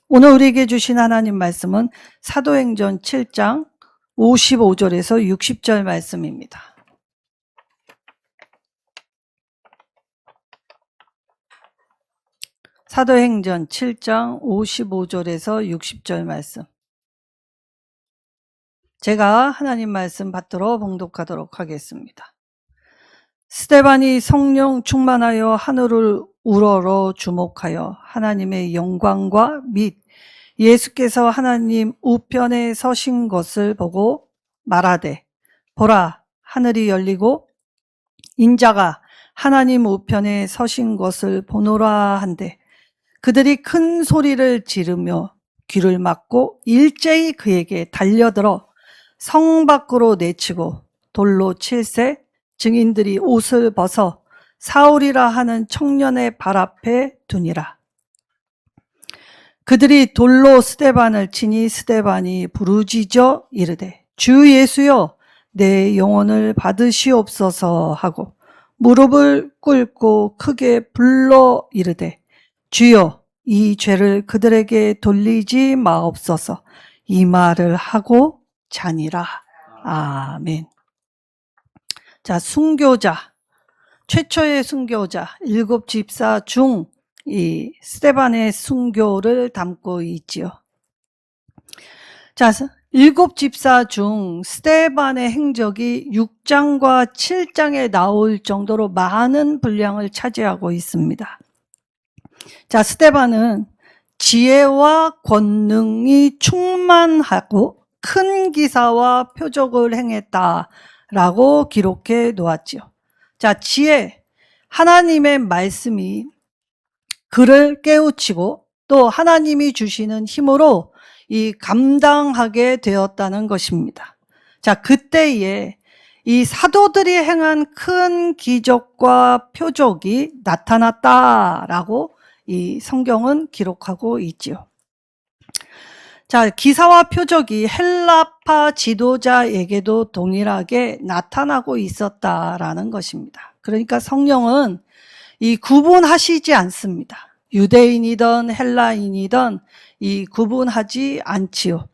오늘 우리에게 주신 하나님 말씀은 사도행전 7장 55절에서 60절 말씀입니다. 사도행전 7장 55절에서 60절 말씀. 제가 하나님 말씀 받들어 봉독하도록 하겠습니다. 스데반이 성령 충만하여 하늘을 우러러 주목하여 하나님의 영광과 및 예수께서 하나님 우편에 서신 것을 보고 말하되, 보라, 하늘이 열리고 인자가 하나님 우편에 서신 것을 보노라 한데, 그들이 큰 소리를 지르며 귀를 막고 일제히 그에게 달려들어 성 밖으로 내치고 돌로 칠세 증인들이 옷을 벗어 사울이라 하는 청년의 발 앞에 두니라. 그들이 돌로 스데반을 치니 스데반이 부르짖어 이르되, 주 예수여, 내 영혼을 받으시옵소서 하고 무릎을 꿇고 크게 불러 이르되, 주여, 이 죄를 그들에게 돌리지 마옵소서. 이 말을 하고 자니라. 아멘. 자, 순교자, 최초의 순교자, 7 집사 중 이 스데반의 순교를 담고 있지요. 자, 7 집사 중 스데반의 행적이 6장과 7장에 나올 정도로 많은 분량을 차지하고 있습니다. 자, 스데반은 지혜와 권능이 충만하고 큰 기사와 표적을 행했다라고 기록해 놓았지요. 자, 지혜, 하나님의 말씀이 그를 깨우치고 또 하나님이 주시는 힘으로 이 감당하게 되었다는 것입니다. 자, 그때에 이 사도들이 행한 큰 기적과 표적이 나타났다라고 이 성경은 기록하고 있지요. 자, 기사와 표적이 헬라파 지도자에게도 동일하게 나타나고 있었다라는 것입니다. 그러니까 성령은 이 구분하시지 않습니다. 유대인이든 헬라인이든 이 구분하지 않지요.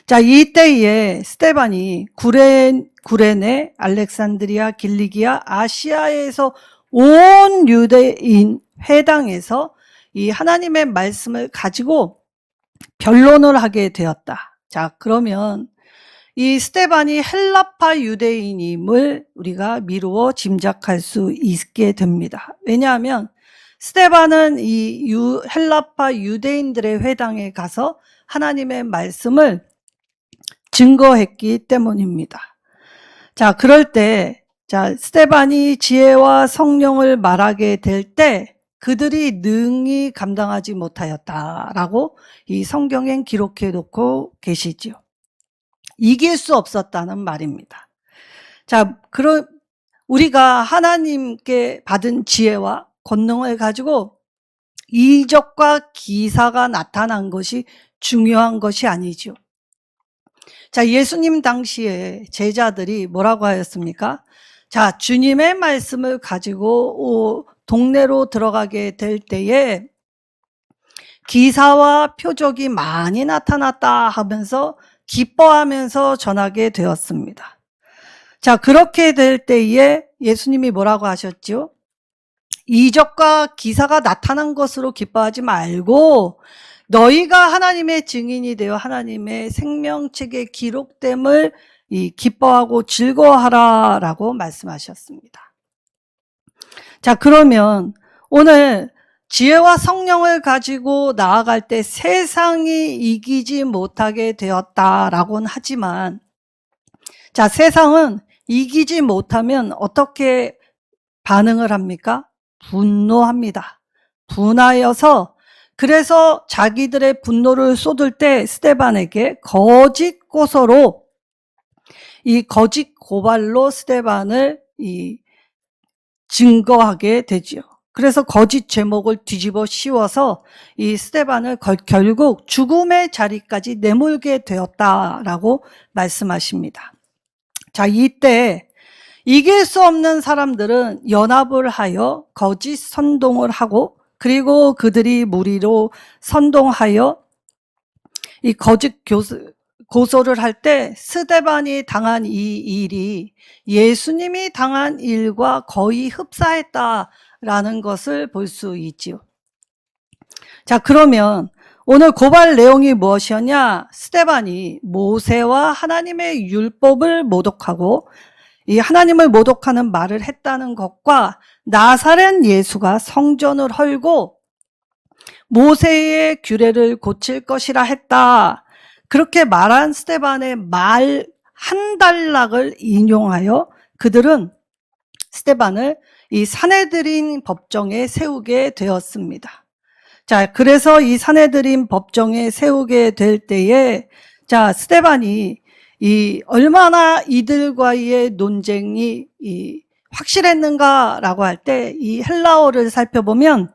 자, 이때에 스데반이 구레네, 알렉산드리아, 길리기아, 아시아에서 온 유대인 회당에서 이 하나님의 말씀을 가지고 변론을 하게 되었다. 자, 그러면 이 스데반이 헬라파 유대인임을 우리가 미루어 짐작할 수 있게 됩니다. 왜냐하면 스데반은 이 헬라파 유대인들의 회당에 가서 하나님의 말씀을 증거했기 때문입니다. 자, 그럴 때, 자, 스데반이 지혜와 성령을 말하게 될 때 그들이 능히 감당하지 못하였다라고 이 성경엔 기록해 놓고 계시지요. 이길 수 없었다는 말입니다. 자, 그럼 우리가 하나님께 받은 지혜와 권능을 가지고 이적과 기사가 나타난 것이 중요한 것이 아니죠. 자, 예수님 당시에 제자들이 뭐라고 하였습니까? 자, 주님의 말씀을 가지고 동네로 들어가게 될 때에 기사와 표적이 많이 나타났다 하면서 기뻐하면서 전하게 되었습니다. 자, 그렇게 될 때에 예수님이 뭐라고 하셨죠? 이적과 기사가 나타난 것으로 기뻐하지 말고 너희가 하나님의 증인이 되어 하나님의 생명책에 기록됨을 기뻐하고 즐거워하라라고 말씀하셨습니다. 자, 그러면 오늘 지혜와 성령을 가지고 나아갈 때 세상이 이기지 못하게 되었다라고는 하지만, 자, 세상은 이기지 못하면 어떻게 반응을 합니까? 분노합니다. 분하여서, 그래서 자기들의 분노를 쏟을 때 스데반에게 거짓 고소로, 이 거짓 고발로 스데반을 증거하게 되지요. 그래서 거짓 제목을 뒤집어 씌워서 이 스데반을 결국 죽음의 자리까지 내몰게 되었다라고 말씀하십니다. 자, 이때 이길 수 없는 사람들은 연합을 하여 거짓 선동을 하고 그리고 그들이 무리로 선동하여 이 거짓 고소를 할 때 스데반이 당한 이 일이 예수님이 당한 일과 거의 흡사했다라는 것을 볼 수 있지요. 자, 그러면 오늘 고발 내용이 무엇이었냐? 스데반이 모세와 하나님의 율법을 모독하고 이 하나님을 모독하는 말을 했다는 것과 나사렛 예수가 성전을 헐고 모세의 규례를 고칠 것이라 했다. 그렇게 말한 스데반의 말 한 단락을 인용하여 그들은 스데반을 이 산헤드린 법정에 세우게 되었습니다. 자, 그래서 이 산헤드린 법정에 세우게 될 때에 자, 스데반이 이 얼마나 이들과의 논쟁이 확실했는가라고 할 때 이 헬라어를 살펴보면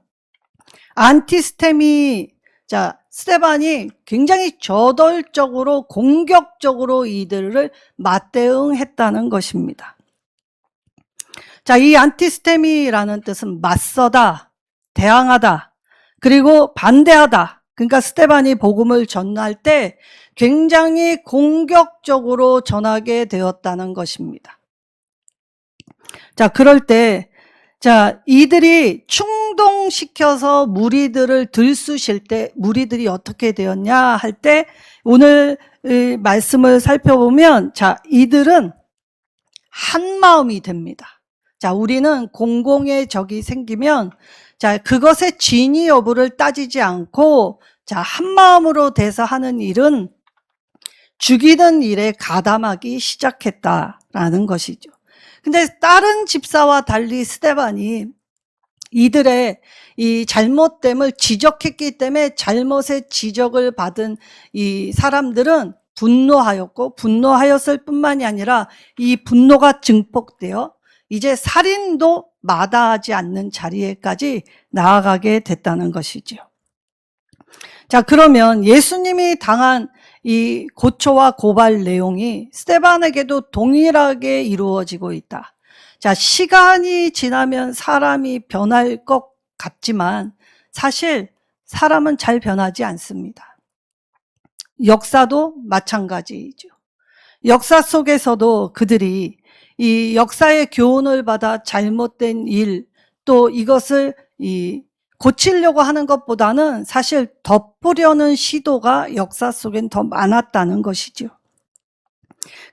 안티스테미, 자, 스데반이 굉장히 저돌적으로 공격적으로 이들을 맞대응했다는 것입니다. 자, 이 안티스테미라는 뜻은 맞서다, 대항하다, 그리고 반대하다. 그러니까 스데반이 복음을 전할 때 굉장히 공격적으로 전하게 되었다는 것입니다. 자, 그럴 때 자, 이들이 충동시켜서 무리들을 들쑤실 때 무리들이 어떻게 되었냐 할 때 오늘 말씀을 살펴보면 자, 이들은 한 마음이 됩니다. 자, 우리는 공공의 적이 생기면 자, 그것의 진위 여부를 따지지 않고 자, 한 마음으로 돼서 하는 일은 죽이는 일에 가담하기 시작했다라는 것이죠. 근데 다른 집사와 달리 스데반이 이들의 이 잘못됨을 지적했기 때문에 잘못의 지적을 받은 이 사람들은 분노하였고 분노하였을 뿐만이 아니라 이 분노가 증폭되어 이제 살인도 마다하지 않는 자리에까지 나아가게 됐다는 것이죠. 자, 그러면 예수님이 당한 이 고초와 고발 내용이 스데반에게도 동일하게 이루어지고 있다. 자, 시간이 지나면 사람이 변할 것 같지만 사실 사람은 잘 변하지 않습니다. 역사도 마찬가지죠. 역사 속에서도 그들이 이 역사의 교훈을 받아 잘못된 일, 또 이것을 고치려고 하는 것보다는 사실 덮으려는 시도가 역사 속엔 더 많았다는 것이죠.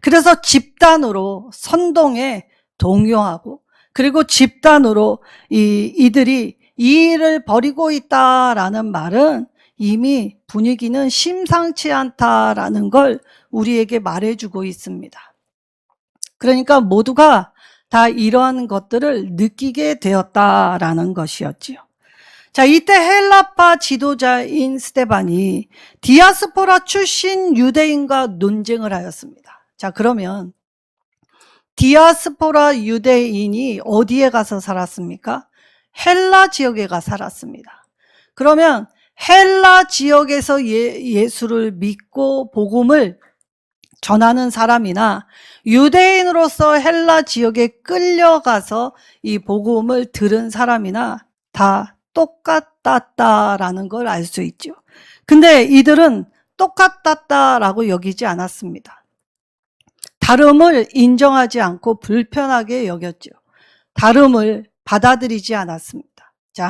그래서 집단으로 선동에 동요하고 그리고 집단으로 이들이 이 일을 벌이고 있다라는 말은 이미 분위기는 심상치 않다라는 걸 우리에게 말해주고 있습니다. 그러니까 모두가 다 이러한 것들을 느끼게 되었다라는 것이었지요. 자, 이때 헬라파 지도자인 스데반이 디아스포라 출신 유대인과 논쟁을 하였습니다. 자, 그러면 디아스포라 유대인이 어디에 가서 살았습니까? 헬라 지역에 가 살았습니다. 그러면 헬라 지역에서 예수를 믿고 복음을 전하는 사람이나 유대인으로서 헬라 지역에 끌려가서 이 복음을 들은 사람이나 다 똑같았다라는 걸 알 수 있죠. 근데 이들은 똑같았다라고 여기지 않았습니다. 다름을 인정하지 않고 불편하게 여겼죠. 다름을 받아들이지 않았습니다. 자,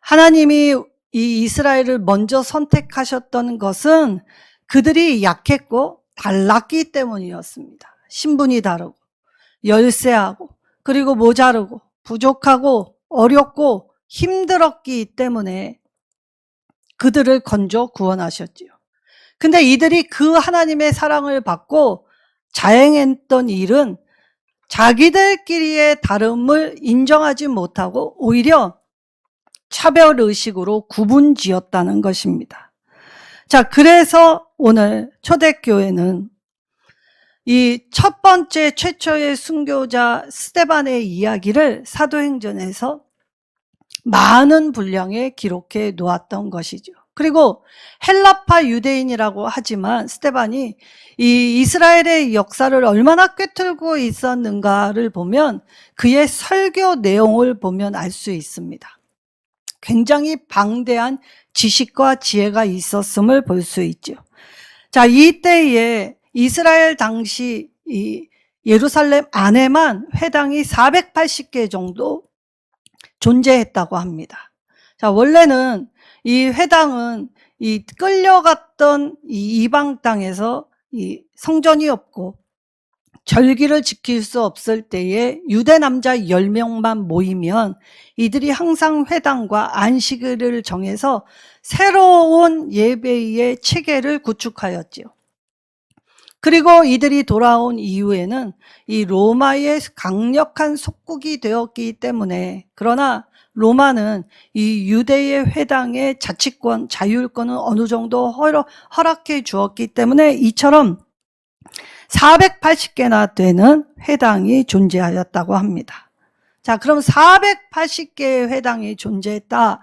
하나님이 이 이스라엘을 먼저 선택하셨던 것은 그들이 약했고 달랐기 때문이었습니다. 신분이 다르고 열세하고 그리고 모자르고 부족하고 어렵고 힘들었기 때문에 그들을 건져 구원하셨지요. 근데 이들이 그 하나님의 사랑을 받고 자행했던 일은 자기들끼리의 다름을 인정하지 못하고 오히려 차별의식으로 구분지었다는 것입니다. 자, 그래서 오늘 초대교회는 이 첫 번째 최초의 순교자 스데반의 이야기를 사도행전에서 많은 분량에 기록해 놓았던 것이죠. 그리고 헬라파 유대인이라고 하지만 스데반이 이 이스라엘의 역사를 얼마나 꿰뚫고 있었는가를 보면 그의 설교 내용을 보면 알 수 있습니다. 굉장히 방대한 지식과 지혜가 있었음을 볼 수 있죠. 자, 이때에 이스라엘 당시 이 예루살렘 안에만 회당이 480개 정도 존재했다고 합니다. 자, 원래는 이 회당은 이 끌려갔던 이 이방 땅에서 이 성전이 없고 절기를 지킬 수 없을 때에 유대 남자 10명만 모이면 이들이 항상 회당과 안식일을 정해서 새로운 예배의 체계를 구축하였지요. 그리고 이들이 돌아온 이후에는 이 로마의 강력한 속국이 되었기 때문에, 그러나 로마는 이 유대의 회당의 자치권, 자율권은 어느 정도 허락해 주었기 때문에 이처럼 480개나 되는 회당이 존재하였다고 합니다. 자, 그럼 480개의 회당이 존재했다.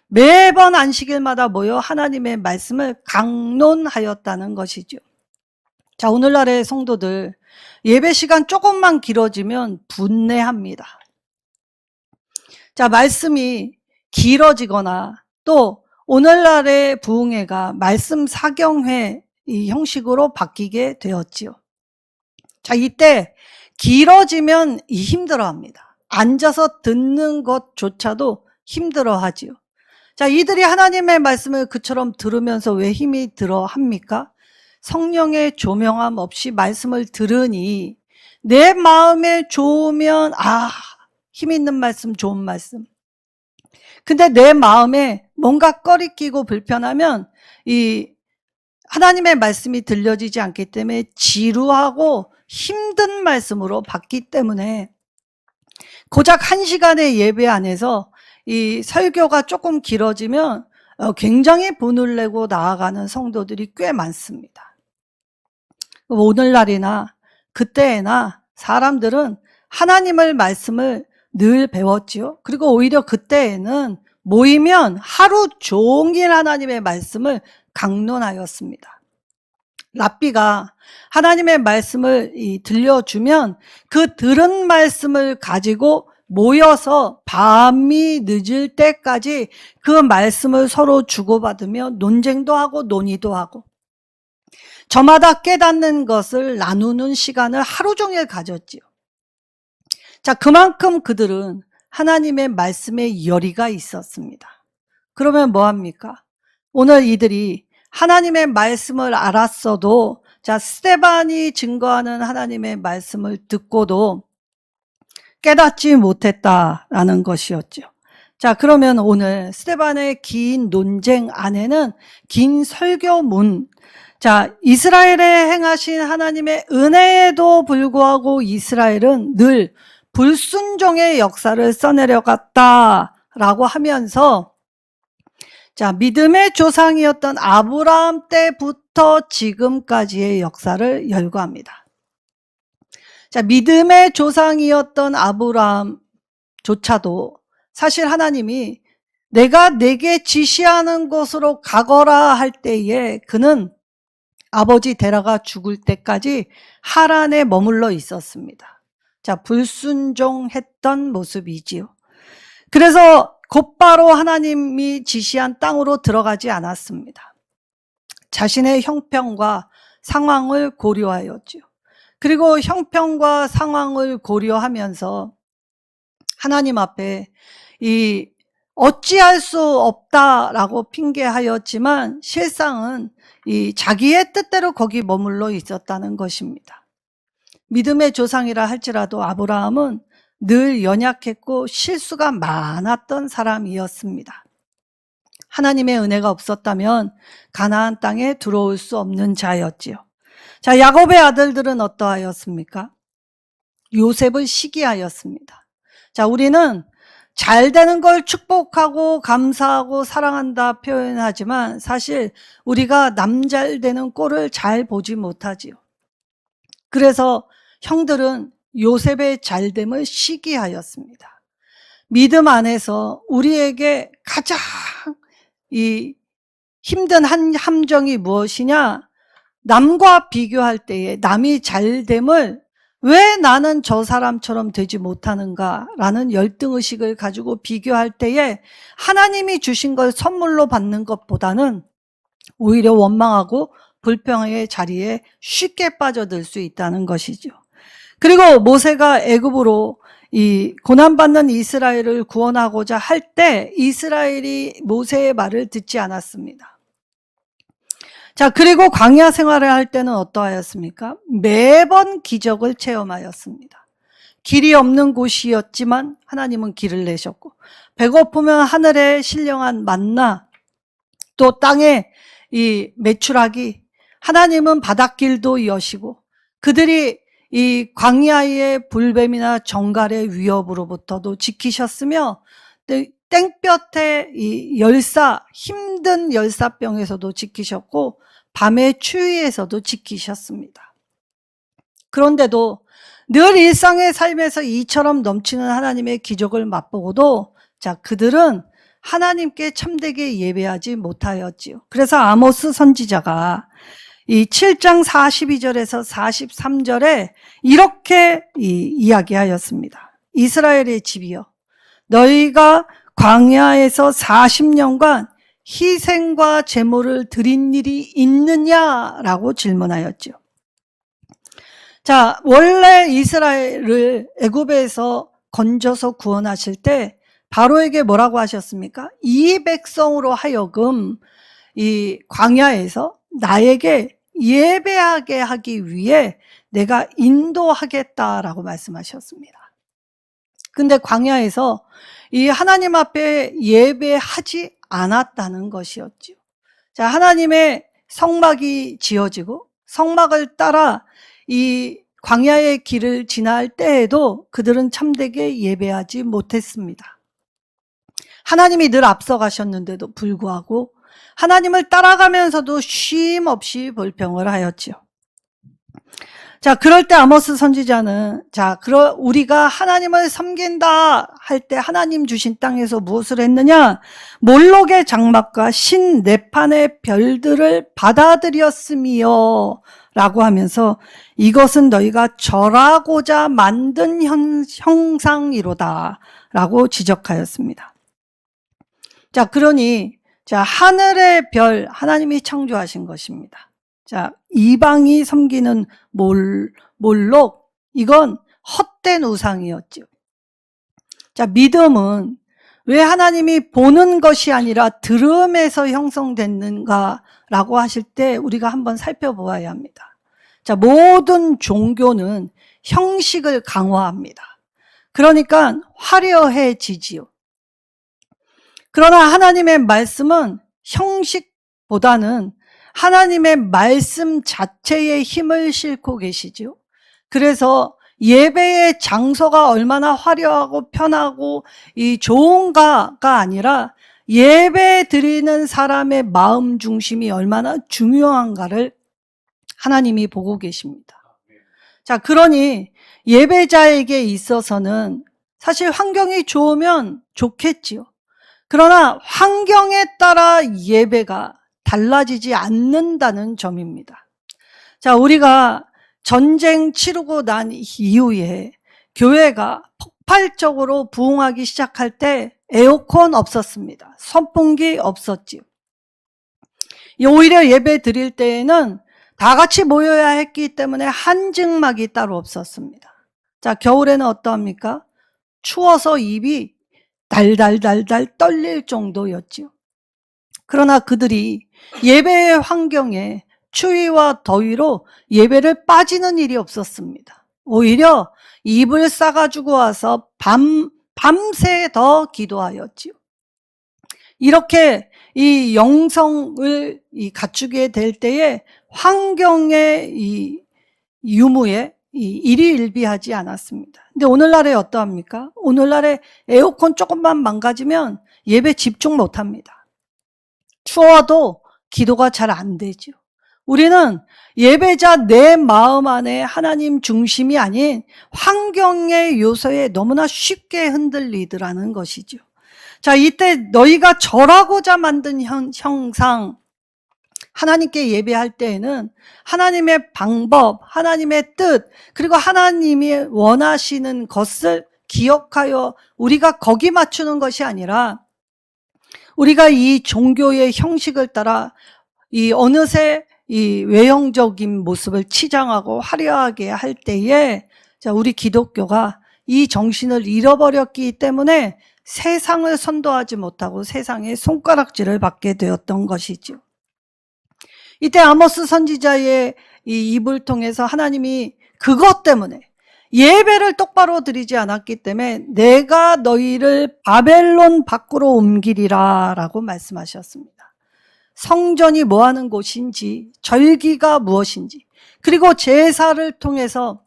매번 안식일마다 모여 하나님의 말씀을 강론하였다는 것이죠. 자, 오늘날의 성도들 예배 시간 조금만 길어지면 분내합니다. 자, 말씀이 길어지거나 또 오늘날의 부흥회가 말씀 사경회 이 형식으로 바뀌게 되었지요. 자, 이때 길어지면 힘들어합니다. 앉아서 듣는 것조차도 힘들어하지요. 자, 이들이 하나님의 말씀을 그처럼 들으면서 왜 힘이 들어합니까? 성령의 조명함 없이 말씀을 들으니 내 마음에 좋으면 힘 있는 말씀, 좋은 말씀. 근데 내 마음에 뭔가 꺼리끼고 불편하면 이 하나님의 말씀이 들려지지 않기 때문에 지루하고 힘든 말씀으로 받기 때문에 고작 1시간의 예배 안에서 이 설교가 조금 길어지면 굉장히 분을 내고 나아가는 성도들이 꽤 많습니다. 오늘날이나 그때나 사람들은 하나님의 말씀을 늘 배웠지요. 그리고 오히려 그때에는 모이면 하루 종일 하나님의 말씀을 강론하였습니다. 랍비가 하나님의 말씀을 들려주면 그 들은 말씀을 가지고 모여서 밤이 늦을 때까지 그 말씀을 서로 주고받으며 논쟁도 하고 논의도 하고 저마다 깨닫는 것을 나누는 시간을 하루 종일 가졌지요. 자, 그만큼 그들은 하나님의 말씀에 열의가 있었습니다. 그러면 뭐합니까? 오늘 이들이 하나님의 말씀을 알았어도, 자, 스데반이 증거하는 하나님의 말씀을 듣고도 깨닫지 못했다라는 것이었죠. 자, 그러면 오늘 스데반의 긴 논쟁 안에는 긴 설교문, 자, 이스라엘에 행하신 하나님의 은혜에도 불구하고 이스라엘은 늘 불순종의 역사를 써내려갔다라고 하면서, 자, 믿음의 조상이었던 아브라함 때부터 지금까지의 역사를 열거합니다. 자, 믿음의 조상이었던 아브라함조차도 사실 하나님이 내가 내게 지시하는 곳으로 가거라 할 때에 그는 아버지 데라가 죽을 때까지 하란에 머물러 있었습니다. 자, 불순종했던 모습이지요. 그래서 곧바로 하나님이 지시한 땅으로 들어가지 않았습니다. 자신의 형편과 상황을 고려하였지요. 그리고 형편과 상황을 고려하면서 하나님 앞에 이 어찌할 수 없다라고 핑계하였지만 실상은 이 자기의 뜻대로 거기 머물러 있었다는 것입니다. 믿음의 조상이라 할지라도 아브라함은 늘 연약했고 실수가 많았던 사람이었습니다. 하나님의 은혜가 없었다면 가나안 땅에 들어올 수 없는 자였지요. 자, 야곱의 아들들은 어떠하였습니까? 요셉을 시기하였습니다. 자, 우리는 잘 되는 걸 축복하고 감사하고 사랑한다 표현하지만 사실 우리가 남 잘 되는 꼴을 잘 보지 못하지요. 그래서 형들은 요셉의 잘됨을 시기하였습니다. 믿음 안에서 우리에게 가장 힘든 함정이 무엇이냐? 남과 비교할 때에 남이 잘됨을 왜 나는 저 사람처럼 되지 못하는가라는 열등의식을 가지고 비교할 때에 하나님이 주신 걸 선물로 받는 것보다는 오히려 원망하고 불평의 자리에 쉽게 빠져들 수 있다는 것이죠. 그리고 모세가 애굽으로 이 고난받는 이스라엘을 구원하고자 할 때 이스라엘이 모세의 말을 듣지 않았습니다. 자, 그리고 광야 생활을 할 때는 어떠하였습니까? 매번 기적을 체험하였습니다. 길이 없는 곳이었지만 하나님은 길을 내셨고, 배고프면 하늘에 신령한 만나, 또 땅에 이 메추라기, 하나님은 바닷길도 여시고, 그들이 이 광야의 불뱀이나 정갈의 위협으로부터도 지키셨으며, 땡볕에 이 힘든 열사병에서도 지키셨고, 밤의 추위에서도 지키셨습니다. 그런데도 늘 일상의 삶에서 이처럼 넘치는 하나님의 기적을 맛보고도, 자, 그들은 하나님께 참되게 예배하지 못하였지요. 그래서 아모스 선지자가 이 7장 42절에서 43절에 이렇게 이야기하였습니다. 이스라엘의 집이여, 너희가 광야에서 40년간 희생과 제물을 드린 일이 있느냐라고 질문하였죠. 자, 원래 이스라엘을 애굽에서 건져서 구원하실 때 바로에게 뭐라고 하셨습니까? 이 백성으로 하여금 이 광야에서 나에게 예배하게 하기 위해 내가 인도하겠다라고 말씀하셨습니다. 근데 광야에서 이 하나님 앞에 예배하지 않았다는 것이었죠. 자, 하나님의 성막이 지어지고 성막을 따라 이 광야의 길을 지날 때에도 그들은 참되게 예배하지 못했습니다. 하나님이 늘 앞서가셨는데도 불구하고 하나님을 따라가면서도 쉼 없이 불평을 하였지요. 자, 그럴 때 아모스 선지자는, 자, 우리가 하나님을 섬긴다 할 때 하나님 주신 땅에서 무엇을 했느냐? 몰록의 장막과 신 네판의 별들을 받아들였으며 라고 하면서 이것은 너희가 절하고자 만든 형상이로다 라고 지적하였습니다. 자, 그러니 자, 하늘의 별 하나님이 창조하신 것입니다. 자, 이방이 섬기는 몰록, 이건 헛된 우상이었죠. 자, 믿음은 왜 하나님이 보는 것이 아니라 들음에서 형성됐는가라고 하실 때 우리가 한번 살펴보아야 합니다. 자, 모든 종교는 형식을 강화합니다. 그러니까 화려해지지요. 그러나 하나님의 말씀은 형식보다는 하나님의 말씀 자체의 힘을 싣고 계시죠. 그래서 예배의 장소가 얼마나 화려하고 편하고 이 좋은가가 아니라 예배 드리는 사람의 마음 중심이 얼마나 중요한가를 하나님이 보고 계십니다. 자, 그러니 예배자에게 있어서는 사실 환경이 좋으면 좋겠지요. 그러나 환경에 따라 예배가 달라지지 않는다는 점입니다. 자, 우리가 전쟁 치르고 난 이후에 교회가 폭발적으로 부흥하기 시작할 때 에어컨 없었습니다. 선풍기 없었지요. 오히려 예배 드릴 때에는 다 같이 모여야 했기 때문에 한증막이 따로 없었습니다. 자, 겨울에는 어떠합니까? 추워서 입이 달달달달 떨릴 정도였지요. 그러나 그들이 예배의 환경에 추위와 더위로 예배를 빠지는 일이 없었습니다. 오히려 이불 싸가지고 와서 밤새 더 기도하였지요. 이렇게 이 영성을 갖추게 될 때에 환경의 이 유무에 일희일비하지 않았습니다. 근데 오늘날에 어떠합니까? 오늘날에 에어컨 조금만 망가지면 예배 집중 못합니다. 추워도 기도가 잘 안 되죠. 우리는 예배자 내 마음 안에 하나님 중심이 아닌 환경의 요소에 너무나 쉽게 흔들리더라는 것이죠. 자, 이때 너희가 절하고자 만든 형상, 하나님께 예배할 때에는 하나님의 방법, 하나님의 뜻, 그리고 하나님이 원하시는 것을 기억하여 우리가 거기 맞추는 것이 아니라 우리가 이 종교의 형식을 따라 이 어느새 이 외형적인 모습을 치장하고 화려하게 할 때에 우리 기독교가 이 정신을 잃어버렸기 때문에 세상을 선도하지 못하고 세상의 손가락질을 받게 되었던 것이죠. 이때 아모스 선지자의 이 입을 통해서 하나님이 그것 때문에 예배를 똑바로 드리지 않았기 때문에 내가 너희를 바벨론 밖으로 옮기리라 라고 말씀하셨습니다. 성전이 뭐 하는 곳인지, 절기가 무엇인지, 그리고 제사를 통해서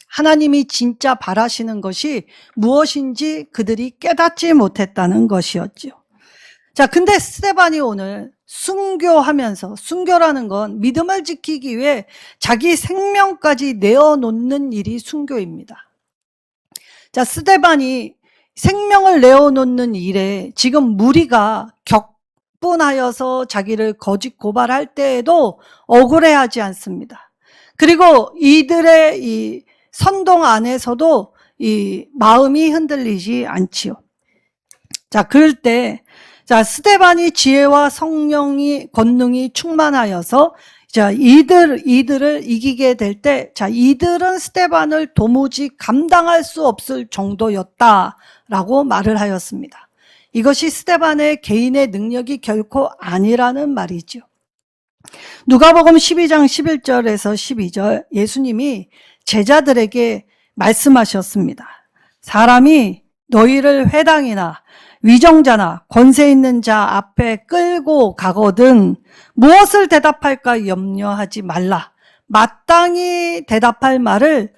하나님이 진짜 바라시는 것이 무엇인지 그들이 깨닫지 못했다는 것이었죠. 자, 근데 스데반이 오늘 순교하면서, 순교라는 건 믿음을 지키기 위해 자기 생명까지 내어놓는 일이 순교입니다. 자, 스데반이 생명을 내어놓는 일에 지금 무리가 격분하여서 자기를 거짓 고발할 때에도 억울해하지 않습니다. 그리고 이들의 이 선동 안에서도 이 마음이 흔들리지 않지요. 자, 그럴 때 스데반이 지혜와 성령이 권능이 충만하여서 이들을 이기게 될 때 이들은 스데반을 도무지 감당할 수 없을 정도였다라고 말을 하였습니다. 이것이 스데반의 개인의 능력이 결코 아니라는 말이죠. 누가복음 12장 11절에서 12절 예수님이 제자들에게 말씀하셨습니다. 사람이 너희를 회당이나 위정자나 권세 있는 자 앞에 끌고 가거든 무엇을 대답할까 염려하지 말라. 마땅히 대답할 말을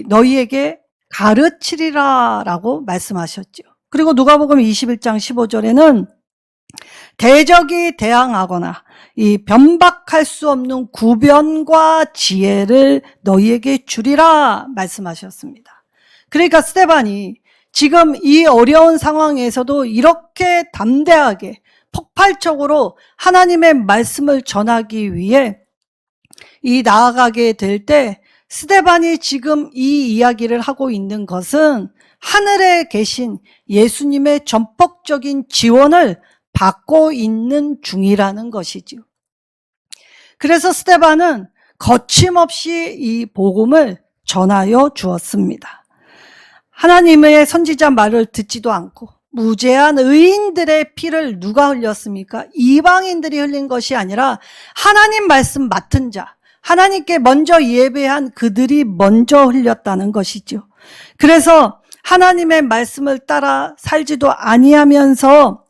너희에게 가르치리라 라고 말씀하셨죠. 그리고 누가복음 21장 15절에는 대적이 대항하거나 이 변박할 수 없는 구변과 지혜를 너희에게 주리라 말씀하셨습니다. 그러니까 스데반이 지금 이 어려운 상황에서도 이렇게 담대하게 폭발적으로 하나님의 말씀을 전하기 위해 나아가게 될 때 스데반이 지금 이 이야기를 하고 있는 것은 하늘에 계신 예수님의 전폭적인 지원을 받고 있는 중이라는 것이죠. 그래서 스데반은 거침없이 이 복음을 전하여 주었습니다. 하나님의 선지자 말을 듣지도 않고 무죄한 의인들의 피를 누가 흘렸습니까? 이방인들이 흘린 것이 아니라 하나님 말씀 맡은 자, 하나님께 먼저 예배한 그들이 먼저 흘렸다는 것이죠. 그래서 하나님의 말씀을 따라 살지도 아니하면서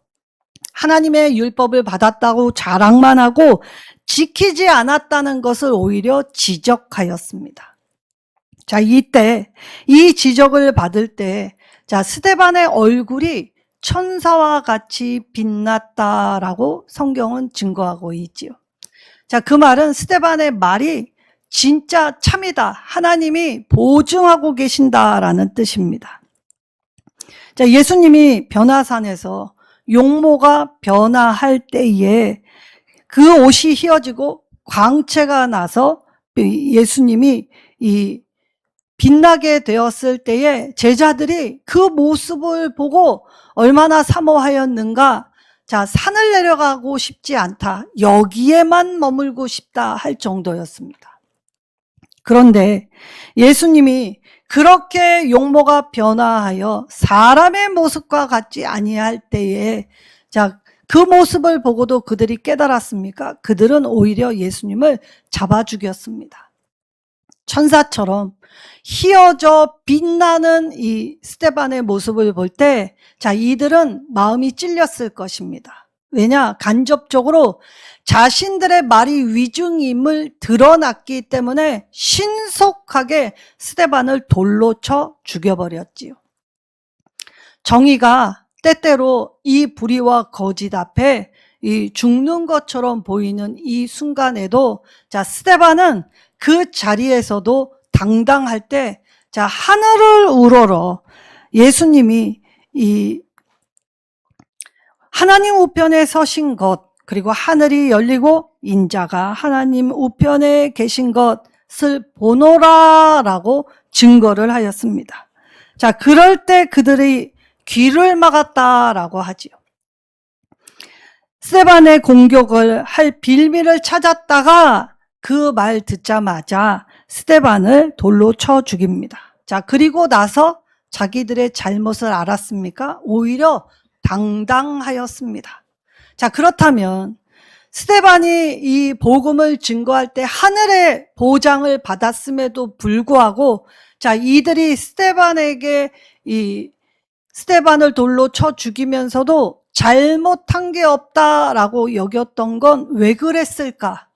하나님의 율법을 받았다고 자랑만 하고 지키지 않았다는 것을 오히려 지적하였습니다. 자, 이때 이 지적을 받을 때 스데반의 얼굴이 천사와 같이 빛났다라고 성경은 증거하고 있지요. 자, 그 말은 스데반의 말이 진짜 참이다. 하나님이 보증하고 계신다라는 뜻입니다. 자, 예수님이 변화산에서 용모가 변화할 때에 그 옷이 휘어지고 광채가 나서 예수님이 빛나게 되었을 때에 제자들이 그 모습을 보고 얼마나 사모하였는가. 자, 산을 내려가고 싶지 않다. 여기에만 머물고 싶다 할 정도였습니다. 그런데 예수님이 그렇게 용모가 변화하여 사람의 모습과 같지 아니할 때에 그 모습을 보고도 그들이 깨달았습니까? 그들은 오히려 예수님을 잡아 죽였습니다. 천사처럼 휘어져 빛나는 이 스데반의 모습을 볼 때 이들은 마음이 찔렸을 것입니다. 왜냐? 간접적으로 자신들의 말이 위증임을 드러났기 때문에 신속하게 스데반을 돌로 쳐 죽여버렸지요. 정의가 때때로 이 불의와 거짓 앞에 죽는 것처럼 보이는 이 순간에도 스데반은 그 자리에서도 당당할 때 하늘을 우러러 예수님이 이 하나님 우편에 서신 것, 그리고 하늘이 열리고 인자가 하나님 우편에 계신 것을 보노라라고 증거를 하였습니다. 자, 그럴 때 그들이 귀를 막았다라고 하지요. 스데반의 공격을 할 빌미를 찾았다가 그 말 듣자마자 스데반을 돌로 쳐 죽입니다. 자, 그리고 나서 자기들의 잘못을 알았습니까? 오히려 당당하였습니다. 자, 그렇다면 스데반이 이 복음을 증거할 때 하늘의 보장을 받았음에도 불구하고, 자, 이들이 스데반을 돌로 쳐 죽이면서도 잘못한 게 없다라고 여겼던 건 왜 그랬을까?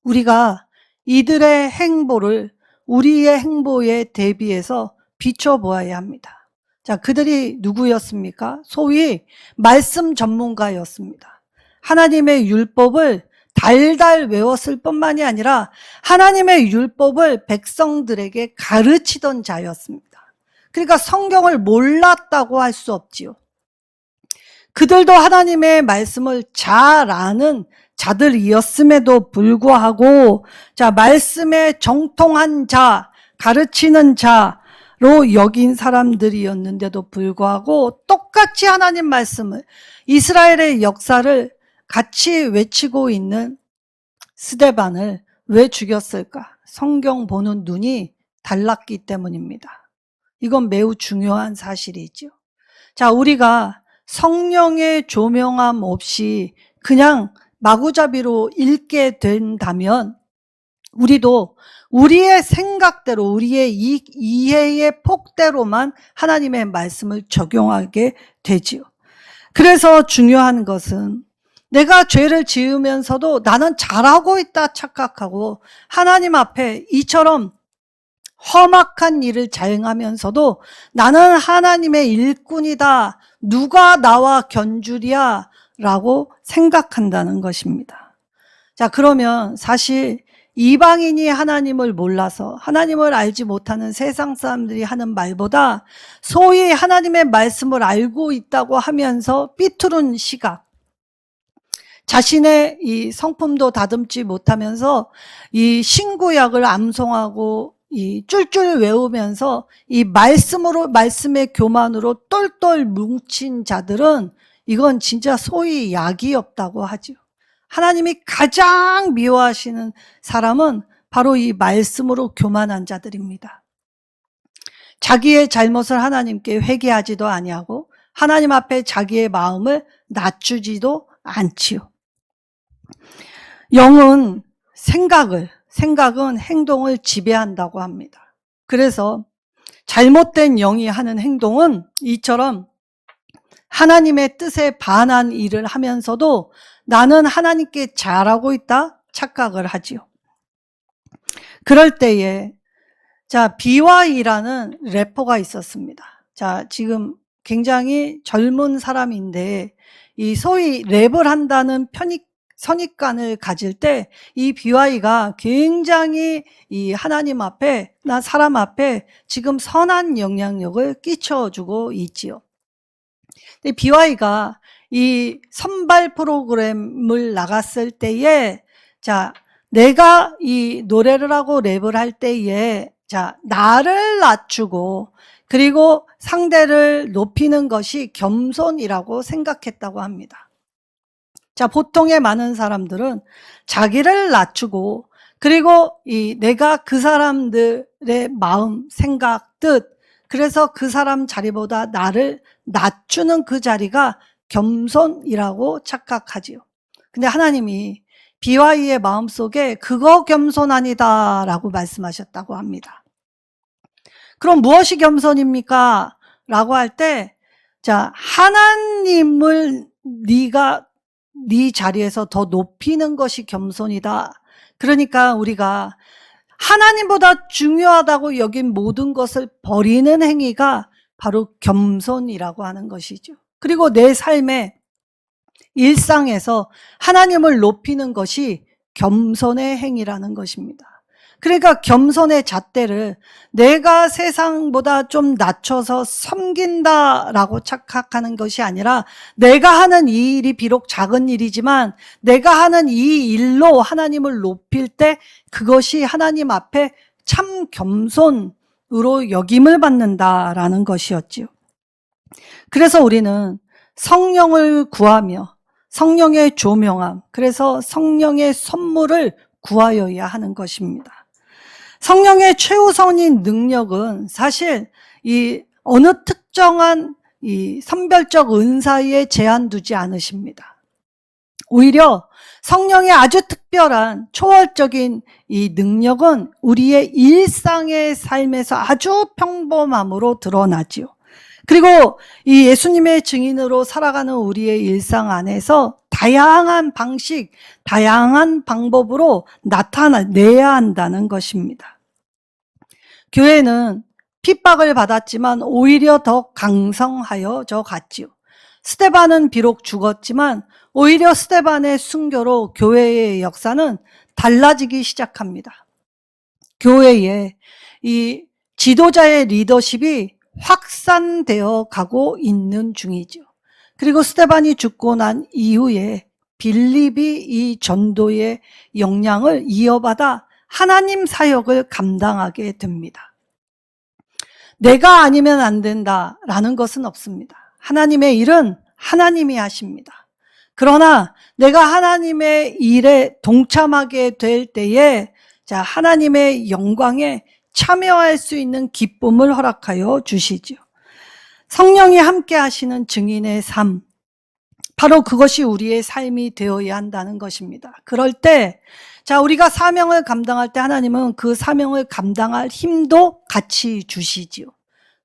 우리가 이들의 행보를 우리의 행보에 대비해서 비춰보아야 합니다. 자, 그들이 누구였습니까? 소위 말씀 전문가였습니다. 하나님의 율법을 달달 외웠을 뿐만이 아니라 하나님의 율법을 백성들에게 가르치던 자였습니다. 그러니까 성경을 몰랐다고 할 수 없지요. 그들도 하나님의 말씀을 잘 아는 자들이었음에도 불구하고, 자, 말씀에 정통한 자, 가르치는 자로 여긴 사람들이었는데도 불구하고 똑같이 하나님 말씀을, 이스라엘의 역사를 같이 외치고 있는 스데반을 왜 죽였을까? 성경 보는 눈이 달랐기 때문입니다. 이건 매우 중요한 사실이죠. 자, 우리가 성령의 조명함 없이 그냥 마구잡이로 읽게 된다면 우리도 우리의 생각대로, 우리의 이해의 폭대로만 하나님의 말씀을 적용하게 되지요. 그래서 중요한 것은 내가 죄를 지으면서도 나는 잘하고 있다 착각하고 하나님 앞에 이처럼 험악한 일을 자행하면서도 나는 하나님의 일꾼이다, 누가 나와 견주랴 라고 생각한다는 것입니다. 자, 그러면 사실 이방인이 하나님을 몰라서 하나님을 알지 못하는 세상 사람들이 하는 말보다 소위 하나님의 말씀을 알고 있다고 하면서 삐뚤은 시각, 자신의 이 성품도 다듬지 못하면서 이 신구약을 암송하고 이 쫄쫄 외우면서 이 말씀의 교만으로 똘똘 뭉친 자들은 이건 진짜 소위 약이 없다고 하죠. 하나님이 가장 미워하시는 사람은 바로 이 말씀으로 교만한 자들입니다. 자기의 잘못을 하나님께 회개하지도 아니하고 하나님 앞에 자기의 마음을 낮추지도 않지요. 영은 생각은 행동을 지배한다고 합니다. 그래서 잘못된 영이 하는 행동은 이처럼 하나님의 뜻에 반한 일을 하면서도 나는 하나님께 잘하고 있다 착각을 하지요. 그럴 때에 자, BY라는 래퍼가 있었습니다. 자, 지금 굉장히 젊은 사람인데 이 소위 랩을 한다는 선입관을 가질 때 이 BY가 굉장히 이 하나님 앞에, 나 사람 앞에 지금 선한 영향력을 끼쳐주고 있지요. 근데 BY가 이 선발 프로그램을 나갔을 때에, 자, 내가 이 노래를 하고 랩을 할 때에, 자, 나를 낮추고 그리고 상대를 높이는 것이 겸손이라고 생각했다고 합니다. 자, 보통의 많은 사람들은 자기를 낮추고 그리고 내가 그 사람들의 마음, 생각, 뜻, 그래서 그 사람 자리보다 나를 낮추는 그 자리가 겸손이라고 착각하지요. 근데 하나님이 BY의 마음속에 그거 겸손 아니다 라고 말씀하셨다고 합니다. 그럼 무엇이 겸손입니까? 라고 할 때, 자, 하나님을 네 자리에서 더 높이는 것이 겸손이다. 그러니까 우리가 하나님보다 중요하다고 여긴 모든 것을 버리는 행위가 바로 겸손이라고 하는 것이죠. 그리고 내 삶의 일상에서 하나님을 높이는 것이 겸손의 행위라는 것입니다. 그러니까 겸손의 잣대를 내가 세상보다 좀 낮춰서 섬긴다라고 착각하는 것이 아니라 내가 하는 이 일이 비록 작은 일이지만 내가 하는 이 일로 하나님을 높일 때 그것이 하나님 앞에 참 겸손으로 여김을 받는다라는 것이었지요. 그래서 우리는 성령을 구하며 성령의 조명함, 그래서 성령의 선물을 구하여야 하는 것입니다. 성령의 최우선인 능력은 사실 이 어느 특정한 이 선별적 은사에 제한 두지 않으십니다. 오히려 성령의 아주 특별한 초월적인 이 능력은 우리의 일상의 삶에서 아주 평범함으로 드러나지요. 그리고 이 예수님의 증인으로 살아가는 우리의 일상 안에서 다양한 방식, 다양한 방법으로 나타내야 한다는 것입니다. 교회는 핍박을 받았지만 오히려 더 강성하여져 갔지요. 스데반은 비록 죽었지만 오히려 스데반의 순교로 교회의 역사는 달라지기 시작합니다. 교회에 이 지도자의 리더십이 확산되어 가고 있는 중이죠. 그리고 스데반이 죽고 난 이후에 빌립이 이 전도의 역량을 이어받아 하나님 사역을 감당하게 됩니다. 내가 아니면 안 된다라는 것은 없습니다. 하나님의 일은 하나님이 하십니다. 그러나 내가 하나님의 일에 동참하게 될 때에 하나님의 영광에 참여할 수 있는 기쁨을 허락하여 주시죠. 성령이 함께 하시는 증인의 삶, 바로 그것이 우리의 삶이 되어야 한다는 것입니다. 그럴 때 우리가 사명을 감당할 때 하나님은 그 사명을 감당할 힘도 같이 주시지요.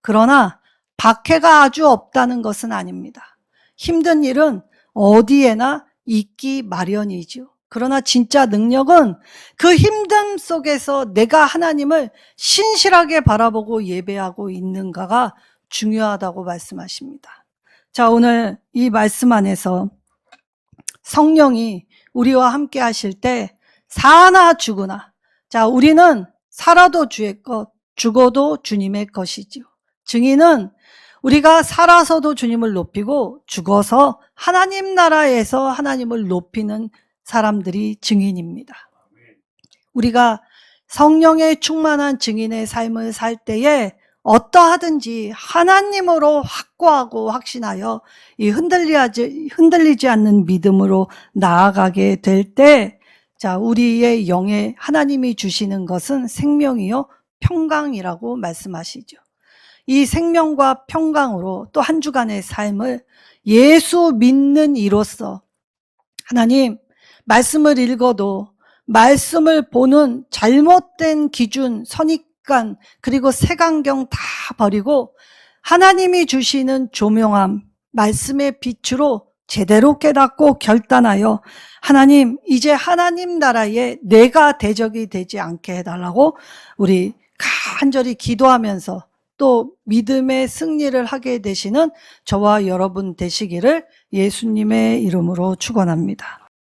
그러나 박해가 아주 없다는 것은 아닙니다. 힘든 일은 어디에나 있기 마련이죠. 그러나 진짜 능력은 그 힘듦 속에서 내가 하나님을 신실하게 바라보고 예배하고 있는가가 중요하다고 말씀하십니다. 오늘 이 말씀 안에서 성령이 우리와 함께 하실 때 사나 죽으나, 우리는 살아도 주의 것, 죽어도 주님의 것이지요. 증인은 우리가 살아서도 주님을 높이고 죽어서 하나님 나라에서 하나님을 높이는 사람들이 증인입니다. 우리가 성령의 충만한 증인의 삶을 살 때에 어떠하든지 하나님으로 확고하고 확신하여 이 흔들리지 않는 믿음으로 나아가게 될 때, 우리의 영에 하나님이 주시는 것은 생명이요 평강이라고 말씀하시죠. 이 생명과 평강으로 또 한 주간의 삶을 예수 믿는 이로써 하나님, 말씀을 읽어도 말씀을 보는 잘못된 기준, 선입관, 그리고 색안경 다 버리고 하나님이 주시는 조명함, 말씀의 빛으로 제대로 깨닫고 결단하여 하나님, 이제 하나님 나라에 내가 대적이 되지 않게 해달라고 우리 간절히 기도하면서 또 믿음의 승리를 하게 되시는 저와 여러분 되시기를 예수님의 이름으로 축원합니다.